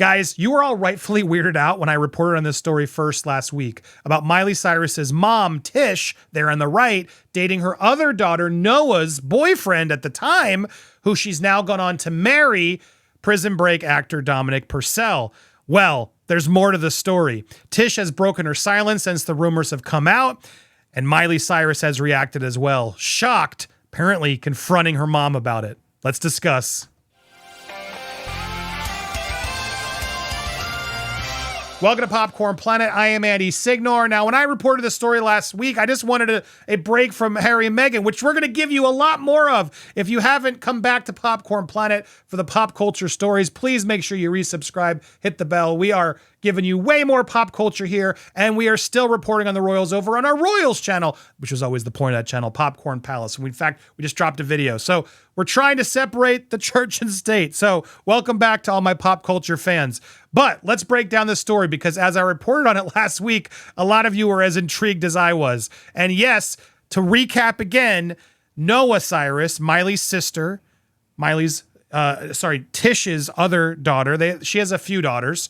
Guys, you were all rightfully weirded out when I reported on this story first last week about Miley Cyrus's mom, Tish, there on the right, dating her other daughter, Noah's boyfriend at the time, who she's now gone on to marry, Prison Break actor Dominic Purcell. Well, there's more to the story. Tish has broken her silence since the rumors have come out, and Miley Cyrus has reacted as well, shocked, apparently confronting her mom about it. Let's discuss. Welcome to Popcorn Planet. I am Andy Signor. Now, when I reported this story last week, I just wanted a break from Harry and Meghan, which we're going to give you a lot more of. If you haven't come back to Popcorn Planet for the pop culture stories, please make sure you resubscribe, hit the bell. We are giving you way more pop culture here, and we are still reporting on the Royals over on our Royals channel, which was always the point of that channel, Popcorn Palace. And in fact, we just dropped a video. So we're trying to separate the church and state. So welcome back to all my pop culture fans. But let's break down this story because as I reported on it last week, a lot of you were as intrigued as I was. And yes, to recap again, Noah Cyrus, Miley's sister, Tish's other daughter, she has a few daughters.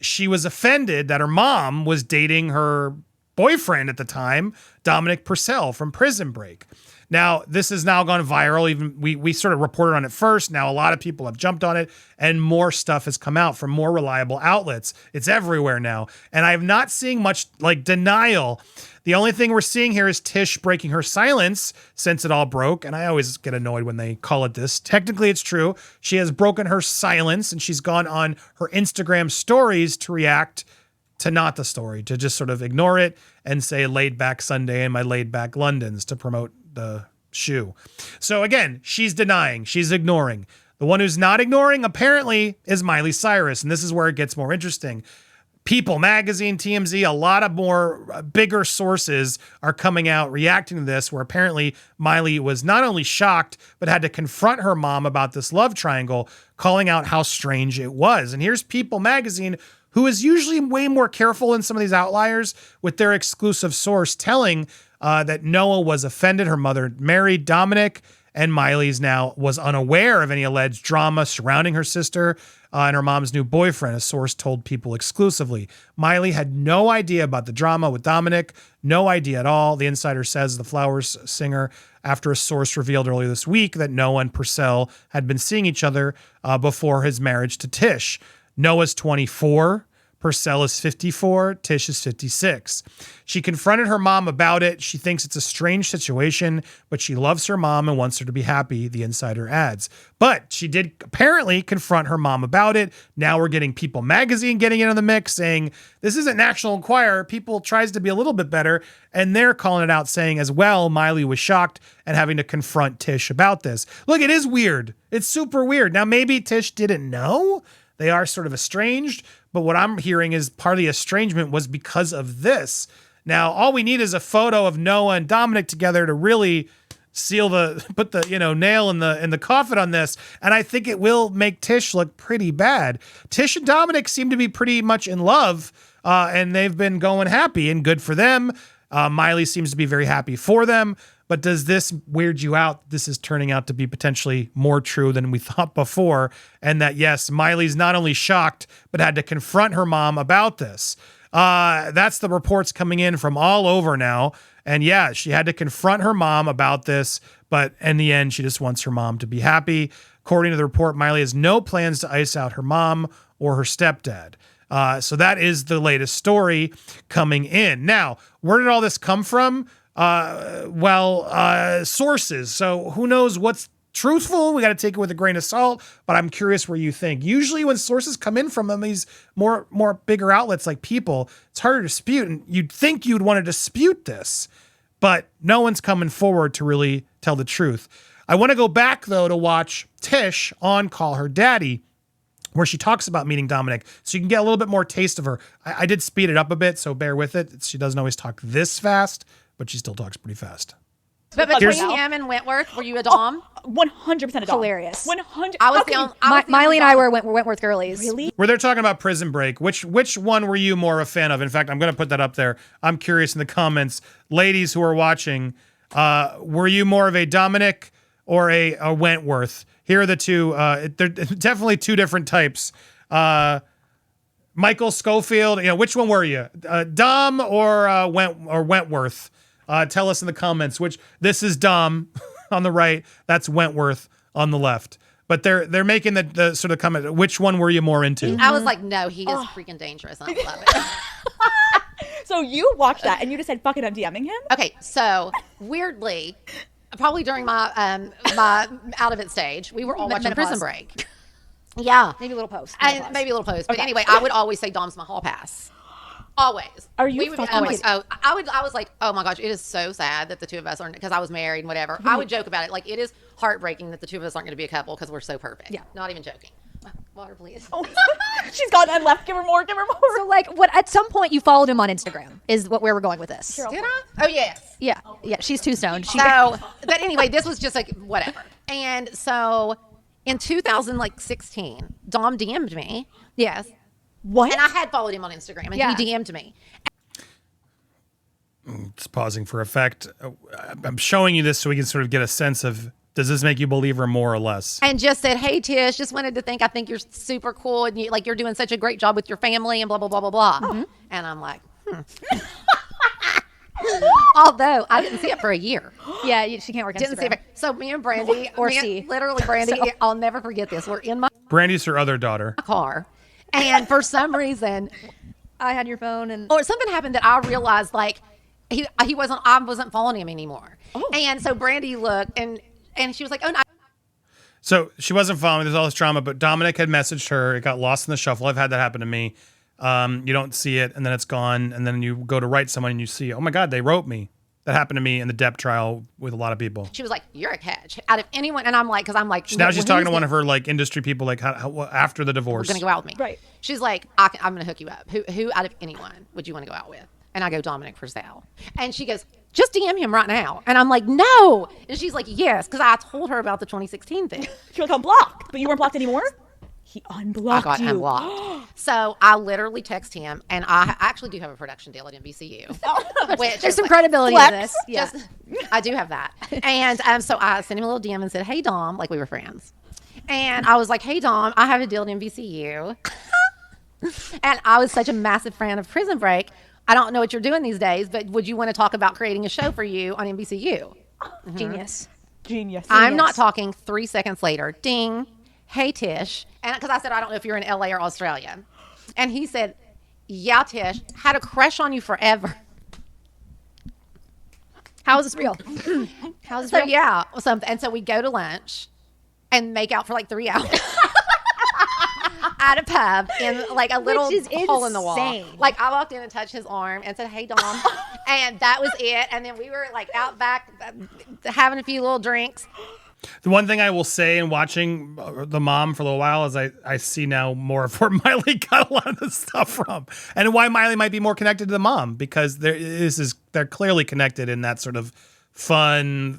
She was offended that her mom was dating her boyfriend at the time, Dominic Purcell from Prison Break. Now, this has now gone viral. Even we sort of reported on it first. Now, a lot of people have jumped on it, and more stuff has come out from more reliable outlets. It's everywhere now. And I'm not seeing much like denial. The only thing we're seeing here is Tish breaking her silence since it all broke. And I always get annoyed when they call it this. Technically, it's true. She has broken her silence, and she's gone on her Instagram stories to react to not the story, to just sort of ignore it and say laid back Sunday and my laid back Londons to promote the shoe. So again, she's denying, she's ignoring. The one who's not ignoring apparently is Miley Cyrus. And this is where it gets more interesting. People Magazine, TMZ, a lot of more bigger sources are coming out reacting to this, where apparently Miley was not only shocked, but had to confront her mom about this love triangle, calling out how strange it was. And here's People Magazine, who is usually way more careful in some of these outliers with their exclusive source telling that Noah was offended. Her mother married Dominic, and Miley's now was unaware of any alleged drama surrounding her sister and her mom's new boyfriend, a source told People exclusively. Miley had no idea about the drama with Dominic, no idea at all. The insider says the Flowers singer, after a source revealed earlier this week that Noah and Purcell had been seeing each other before his marriage to Tish. Noah's 24. Purcell is 54, Tish is 56. She confronted her mom about it. She thinks it's a strange situation, but she loves her mom and wants her to be happy, the insider adds. But she did apparently confront her mom about it. Now we're getting People Magazine getting in on the mix, saying this isn't National Enquirer. People tries to be a little bit better, and they're calling it out, saying as well, Miley was shocked and having to confront Tish about this. Look, it is weird. It's super weird. Now maybe Tish didn't know. They are sort of estranged, but what I'm hearing is part of the estrangement was because of this. Now, all we need is a photo of Noah and Dominic together to really put the nail in the coffin on this. And I think it will make Tish look pretty bad. Tish and Dominic seem to be pretty much in love, and they've been going happy, and good for them. Miley seems to be very happy for them. But does this weird you out? This is turning out to be potentially more true than we thought before. And that, yes, Miley's not only shocked, but had to confront her mom about this. That's the reports coming in from all over now. And yeah, she had to confront her mom about this. But in the end, she just wants her mom to be happy. According to the report, Miley has no plans to ice out her mom or her stepdad. So that is the latest story coming in. Now, where did all this come from? Sources. So who knows what's truthful? We got to take it with a grain of salt, but I'm curious where you think. Usually when sources come in from these more bigger outlets like People, it's harder to dispute, and you'd think you'd want to dispute this, but no one's coming forward to really tell the truth. I want to go back though to watch Tish on Call Her Daddy, where she talks about meeting Dominic, so you can get a little bit more taste of her. I did speed it up a bit, so bear with it. She doesn't always talk this fast, but she still talks pretty fast. But between him and Wentworth, were you a Dom? 100% a Dom. Hilarious. 100. I was Miley and I were Wentworth girlies. Really? Where they're talking about Prison Break, which one were you more a fan of? In fact, I'm going to put that up there. I'm curious in the comments, ladies who are watching, were you more of a Dominic or a Wentworth? Here are the two. They're definitely two different types. Michael Schofield, which one were you? Dom or Wentworth? Tell us in the comments which. This is Dom on the right. That's Wentworth on the left. But they're making the sort of comment. Which one were you more into? I was like, no, he is freaking dangerous. And I love it. So you watched that and you just said, fuck it, I'm DMing him? Okay, so weirdly, probably during my my out of it stage, we were all watching Prison Break. Yeah. Maybe a little post. Maybe a little post. But anyway, I would always say Dom's my hall pass. Always. Are you fucking like, I was like, oh my gosh, it is so sad that the two of us aren't, because I was married and whatever. I would joke about it. Like, it is heartbreaking that the two of us aren't going to be a couple because we're so perfect. Yeah. Not even joking. Water, please. Oh, she's gone and left. Give her more. So, like, what? At some point, you followed him on Instagram. Is where we're going with this? Did I? Oh yes. Yeah. She's too stoned. But anyway, this was just like whatever. And so, in 2016, Dom DM'd me. Yes. What? And I had followed him on Instagram, and he DM'd me. Just pausing for effect. I'm showing you this so we can sort of get a sense of, does this make you believe her more or less? And just said, hey, Tish, just wanted to I think you're super cool, and you're doing such a great job with your family, and blah, blah, blah, blah, blah. Mm-hmm. And I'm like, Although I didn't see it for a year. Yeah, she can't work on Didn't see it. So me and Brandy, literally Brandy, I'll never forget this. We're in my Brandy's her other daughter. car, and for some reason, I had your phone, or something happened that I realized like I wasn't following him anymore. Oh. And so Brandy looked and she was like, oh no. So she wasn't following. There's all this drama, but Dominic had messaged her. It got lost in the shuffle. I've had that happen to me. You don't see it, and then it's gone, and then you go to write someone, and you see, oh my God, they wrote me. That happened to me in the Depp trial with a lot of people. She was like, "You're a catch." Out of anyone, and I'm like, now she's talking to one of her like industry people, like how after the divorce, gonna go out with me. Right. She's like, I'm gonna hook you up. Who out of anyone would you want to go out with? And I go, Dominic Purcell. And she goes, just DM him right now. And I'm like, no. And she's like, yes, because I told her about the 2016 thing. You're like, I'm blocked, but you weren't blocked anymore. He unblocked I got unblocked. So I literally text him, and I actually do have a production deal at NBCU. There's some credibility to this. Yeah. I do have that. And so I sent him a little DM and said, hey, Dom, like we were friends. And I was like, hey, Dom, I have a deal at NBCU. And I was such a massive fan of Prison Break. I don't know what you're doing these days, but would you want to talk about creating a show for you on NBCU? Mm-hmm. Genius. I'm not talking 3 seconds later. Ding. Hey, Tish. And because I said, I don't know if you're in LA or Australia. And he said, yeah, Tish, had a crush on you forever. How is this real? How is this real? Yeah. And so we go to lunch and make out for like 3 hours. At a pub in like a little hole in the wall. Like I walked in and touched his arm and said, hey, Dom. And that was it. And then we were like out back having a few little drinks. The one thing I will say in watching The Mom for a little while is I see now more of where Miley got a lot of this stuff from, and why Miley might be more connected to the mom, because they're clearly connected in that sort of fun,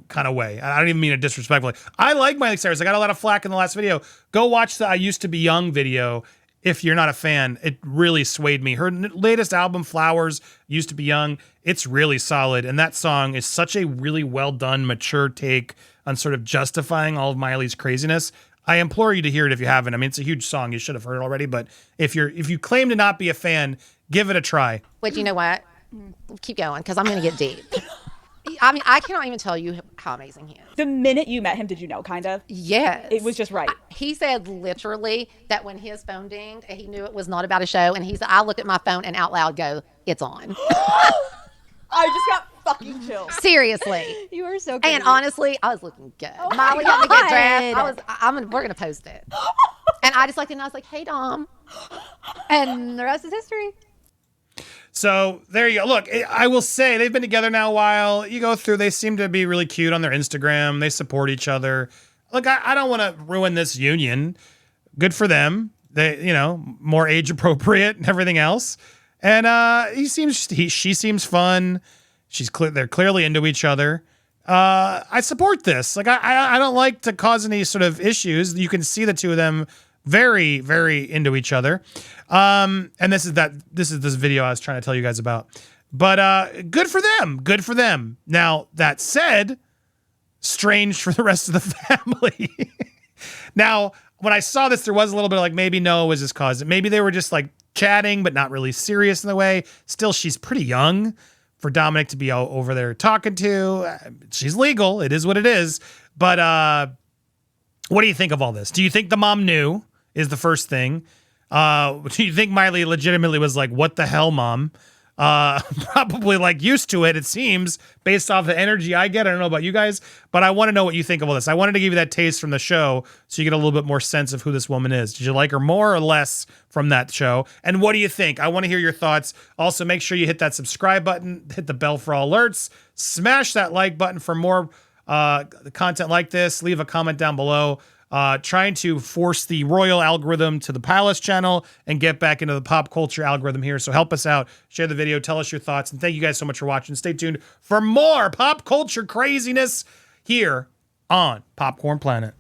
kind of way. I don't even mean it disrespectfully. I like Miley Cyrus. I got a lot of flack in the last video. Go watch the I Used to Be Young video. If you're not a fan, it really swayed me. Her latest album, Flowers, Used to Be Young, it's really solid. And that song is such a really well done, mature take on sort of justifying all of Miley's craziness. I implore you to hear it if you haven't. I mean, it's a huge song. You should have heard it already. But if you claim to not be a fan, give it a try. But you know what? Keep going, because I'm going to get deep. I mean, I cannot even tell you how amazing he is. The minute you met him, did you know, kind of? Yes. It was just right. He said literally that when his phone dinged, he knew it was not about a show. And he said, I looked at my phone and out loud go, it's on. I just got fucking chills. Seriously. You are so good. And honestly, I was looking good. Oh Miley got me good dressed. We're going to post it. And I just looked and I was like, hey, Dom. And the rest is history. So there you go. Look, I will say they've been together now a while. You go through, they seem to be really cute on their Instagram. They support each other. Look, I don't want to ruin this union. Good for them. They, more age appropriate and everything else. And she seems fun. They're clearly into each other. I support this. Like I don't like to cause any sort of issues. You can see the two of them very, very into each other. And this is this video I was trying to tell you guys about. But good for them. Good for them. Now, that said, strange for the rest of the family. Now, when I saw this, there was a little bit of like, maybe Noah was his cousin. Maybe they were just like chatting, but not really serious in the way. Still, she's pretty young for Dominic to be over there talking to. She's legal. It is what it is. But what do you think of all this? Do you think the mom knew is the first thing? Do you think Miley legitimately was like, what the hell, mom? Probably like used to it seems, based off the energy I get. I don't know about you guys, but I want to know what you think of all this. I wanted to give you that taste from the show so you get a little bit more sense of who this woman is. Did you like her more or less from that show? And what do you think? I want to hear your thoughts. Also, make sure you hit that subscribe button, hit the bell for all alerts, smash that like button for more content like this. Leave a comment down below. Trying to force the royal algorithm to the palace channel and get back into the pop culture algorithm here. So help us out, share the video, tell us your thoughts, and thank you guys so much for watching. Stay tuned for more pop culture craziness here on Popcorn Planet.